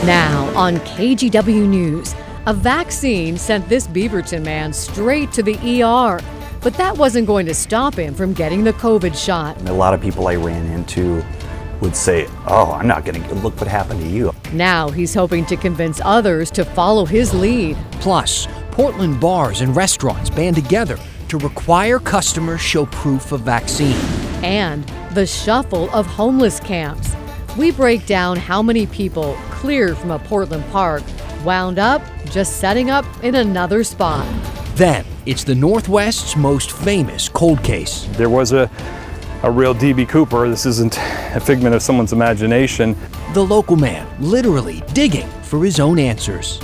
Now on KGW News, a vaccine sent this Beaverton man straight to the ER. But that wasn't going to stop him from getting the COVID shot. A lot of people I ran into would say, "Oh, I'm not going to, look what happened to you." Now he's hoping to convince others to follow his lead. Plus, Portland bars and restaurants band together to require customers show proof of vaccine. And the shuffle of homeless camps. We break down how many people cleared from a Portland park wound up just setting up in another spot. Then, it's the Northwest's most famous cold case. There was a real D.B. Cooper. This isn't a figment of someone's imagination. The local man literally digging for his own answers.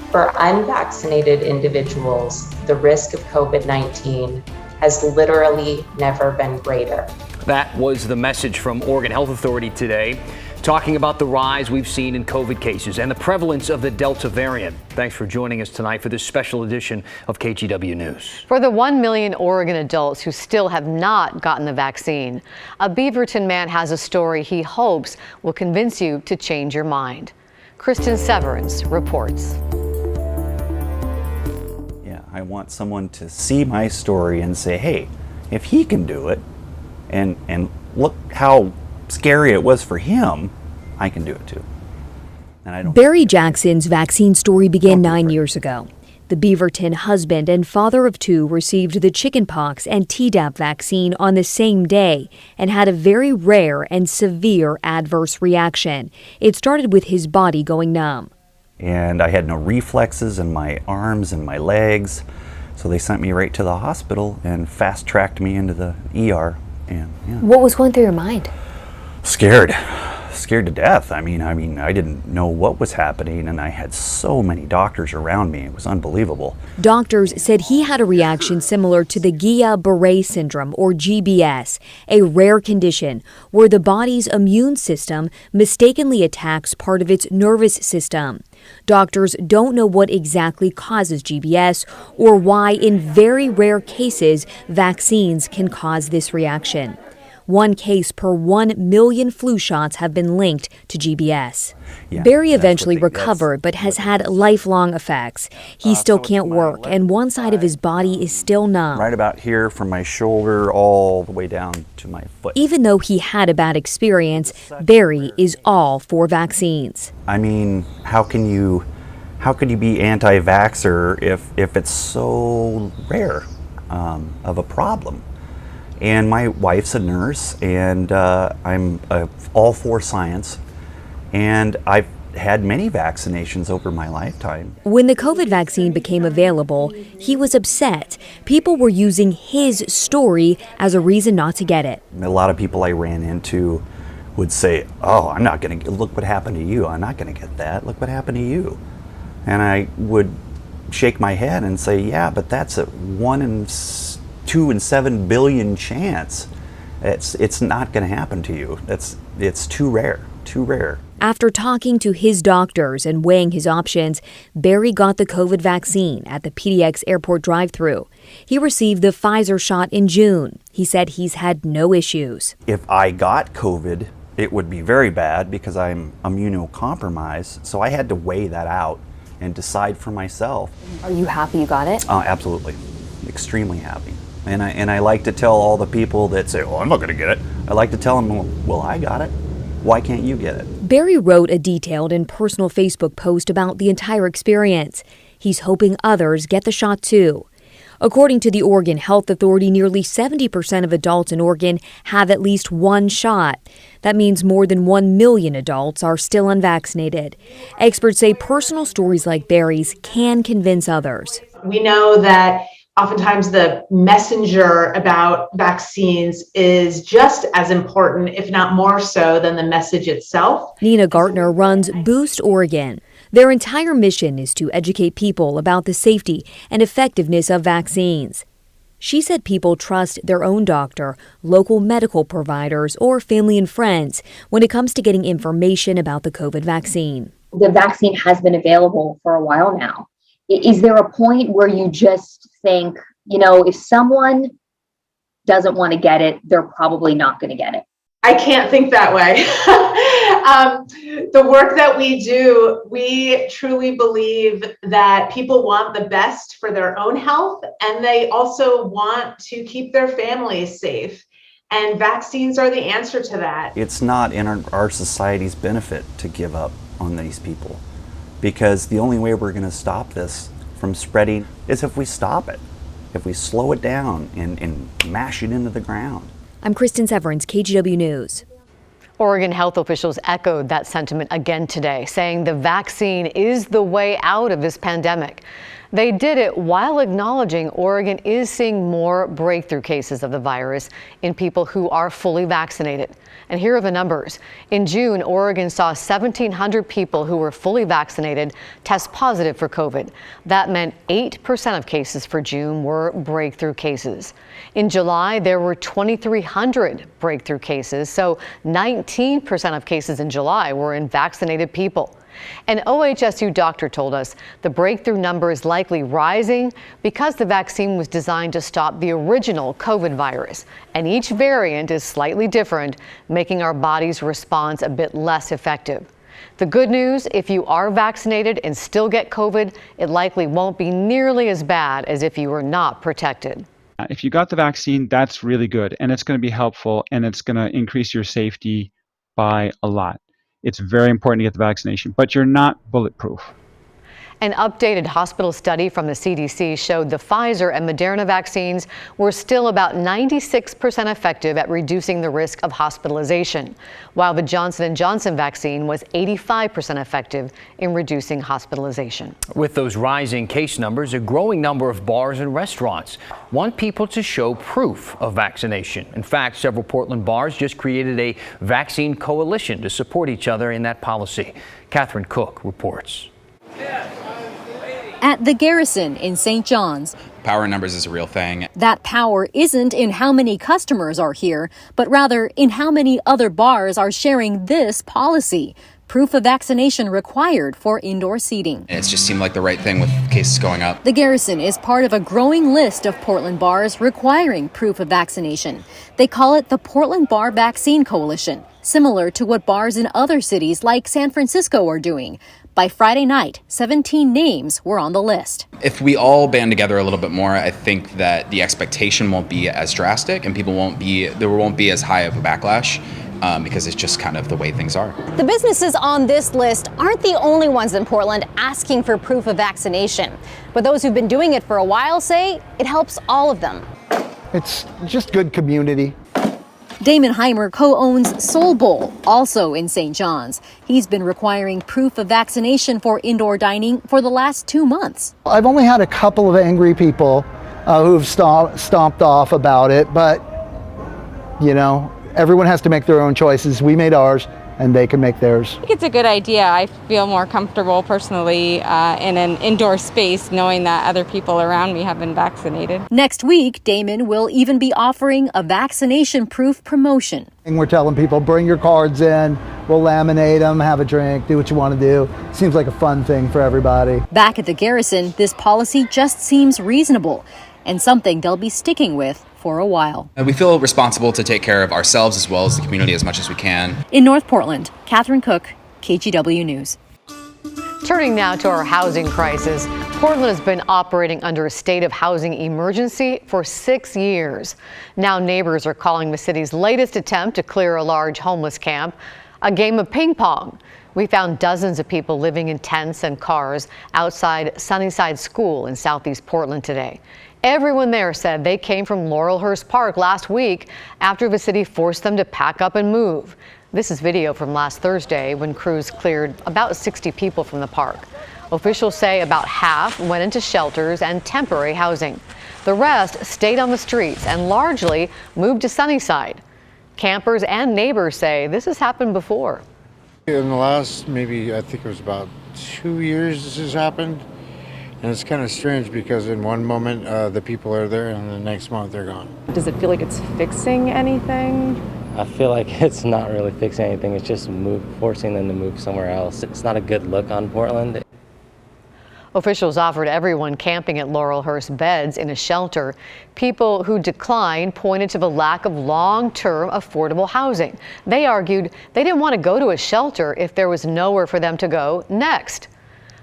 For unvaccinated individuals, the risk of COVID-19 has literally never been greater. That was the message from Oregon Health Authority today, talking about the rise we've seen in COVID cases and the prevalence of the Delta variant. Thanks for joining us tonight for this special edition of KGW News. For the 1 million Oregon adults who still have not gotten the vaccine, a Beaverton man has a story he hopes will convince you to change your mind. Kristen Severance reports. Yeah, I want someone to see my story and say, hey, if he can do it, and look how scary it was for him, I can do it too. And I don't. Barry Jackson's vaccine story began 9 years ago. The Beaverton husband and father of two received the chickenpox and Tdap vaccine on the same day and had a very rare and severe adverse reaction. It started with his body going numb. And I had no reflexes in my arms and my legs, so they sent me right to the hospital and fast-tracked me into the ER. And, yeah. What was going through your mind? Scared to death. I mean, I didn't know what was happening, and I had so many doctors around me. It was unbelievable. Doctors said he had a reaction similar to the Guillain-Barré syndrome, or GBS, a rare condition where the body's immune system mistakenly attacks part of its nervous system. Doctors don't know what exactly causes GBS or why, in very rare cases, vaccines can cause this reaction. One case per 1 million flu shots have been linked to GBS. Yeah, Barry eventually recovered but has had lifelong effects. He still can't work, and one side of his body is still numb. Right about here from my shoulder all the way down to my foot. Even though he had a bad experience, Barry is all for vaccines. I mean, how could you be anti-vaxxer if it's so rare of a problem? And my wife's a nurse, and I'm all for science, and I've had many vaccinations over my lifetime. When the COVID vaccine became available, he was upset. People were using his story as a reason not to get it. A lot of people I ran into would say, "Oh, I'm not going to, look what happened to you. I'm not going to get that. Look what happened to you." And I would shake my head and say, "Yeah, but that's a 1 in 2 in 7 billion chance. It's not going to happen to you. It's too rare, too rare." After talking to his doctors and weighing his options, Barry got the COVID vaccine at the PDX airport drive-thru. He received the Pfizer shot in June. He said he's had no issues. If I got COVID, it would be very bad because I'm immunocompromised. So I had to weigh that out and decide for myself. Are you happy you got it? Absolutely, extremely happy. And I like to tell all the people that say, "Oh, I'm not going to get it." I like to tell them, "Well, I got it. Why can't you get it?" Barry wrote a detailed and personal Facebook post about the entire experience. He's hoping others get the shot too. According to the Oregon Health Authority, nearly 70% of adults in Oregon have at least one shot. That means more than 1 million adults are still unvaccinated. Experts say personal stories like Barry's can convince others. We know that oftentimes the messenger about vaccines is just as important, if not more so, than the message itself. Nina Gartner runs Boost Oregon. Their entire mission is to educate people about the safety and effectiveness of vaccines. She said people trust their own doctor, local medical providers, or family and friends when it comes to getting information about the COVID vaccine. The vaccine has been available for a while now. Is there a point where you just think, if someone doesn't want to get it, they're probably not going to get it? I can't think that way. The work that we do, we truly believe that people want the best for their own health, and they also want to keep their families safe. And vaccines are the answer to that. It's not in our society's benefit to give up on these people, because the only way we're going to stop this from spreading is if we stop it, if we slow it down and mash it into the ground. I'm Kristen Severance, KGW News. Oregon health officials echoed that sentiment again today, saying the vaccine is the way out of this pandemic. They did it while acknowledging Oregon is seeing more breakthrough cases of the virus in people who are fully vaccinated. And here are the numbers. In June, Oregon saw 1,700 people who were fully vaccinated test positive for COVID. That meant 8% of cases for June were breakthrough cases. In July, there were 2,300 breakthrough cases, so 19% of cases in July were in vaccinated people. An OHSU doctor told us the breakthrough number is likely rising because the vaccine was designed to stop the original COVID virus, and each variant is slightly different, making our body's response a bit less effective. The good news, if you are vaccinated and still get COVID, it likely won't be nearly as bad as if you were not protected. If you got the vaccine, that's really good, and it's going to be helpful, and it's going to increase your safety by a lot. It's very important to get the vaccination, but you're not bulletproof. An updated hospital study from the CDC showed the Pfizer and Moderna vaccines were still about 96% effective at reducing the risk of hospitalization, while the Johnson & Johnson vaccine was 85% effective in reducing hospitalization. With those rising case numbers, a growing number of bars and restaurants want people to show proof of vaccination. In fact, several Portland bars just created a vaccine coalition to support each other in that policy. Catherine Cook reports. At the Garrison in St. John's. Power in numbers is a real thing. That power isn't in how many customers are here, but rather in how many other bars are sharing this policy. Proof of vaccination required for indoor seating. It just seemed like the right thing with cases going up. The Garrison is part of a growing list of Portland bars requiring proof of vaccination. They call it the Portland Bar Vaccine Coalition, similar to what bars in other cities like San Francisco are doing. By Friday night, 17 names were on the list. If we all band together a little bit more, I think that the expectation won't be as drastic and there won't be as high of a backlash because it's just kind of the way things are. The businesses on this list aren't the only ones in Portland asking for proof of vaccination. But those who've been doing it for a while say it helps all of them. It's just good community. Damon Heimer co-owns Soul Bowl, also in St. John's. He's been requiring proof of vaccination for indoor dining for the last 2 months. I've only had a couple of angry people who've stomped off about it, but, you know, everyone has to make their own choices. We made ours, and they can make theirs. I think it's a good idea. I feel more comfortable personally in an indoor space knowing that other people around me have been vaccinated. Next week, Damon will even be offering a vaccination proof promotion. And we're telling people, bring your cards in, we'll laminate them, have a drink, do what you want to do. Seems like a fun thing for everybody. Back at the Garrison, this policy just seems reasonable and something they'll be sticking with for a while. We feel responsible to take care of ourselves as well as the community as much as we can. In North Portland, Catherine Cook, KGW News. Turning now to our housing crisis, Portland has been operating under a state of housing emergency for 6 years. Now neighbors are calling the city's latest attempt to clear a large homeless camp a game of ping pong. We found dozens of people living in tents and cars outside Sunnyside School in Southeast Portland today. Everyone there said they came from Laurelhurst Park last week after the city forced them to pack up and move. This is video from last Thursday when crews cleared about 60 people from the park. Officials say about half went into shelters and temporary housing. The rest stayed on the streets and largely moved to Sunnyside. Campers and neighbors say this has happened before. In the last, maybe I think it was about 2 years this has happened. And it's kind of strange because in one moment the people are there and the next moment they're gone. Does it feel like it's fixing anything? I feel like it's not really fixing anything. It's just forcing them to move somewhere else. It's not a good look on Portland. Officials offered everyone camping at Laurelhurst beds in a shelter. People who declined pointed to the lack of long-term affordable housing. They argued they didn't want to go to a shelter if there was nowhere for them to go next.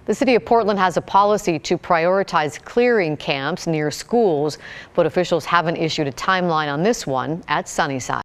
The city of Portland has a policy to prioritize clearing camps near schools, but officials haven't issued a timeline on this one at Sunnyside.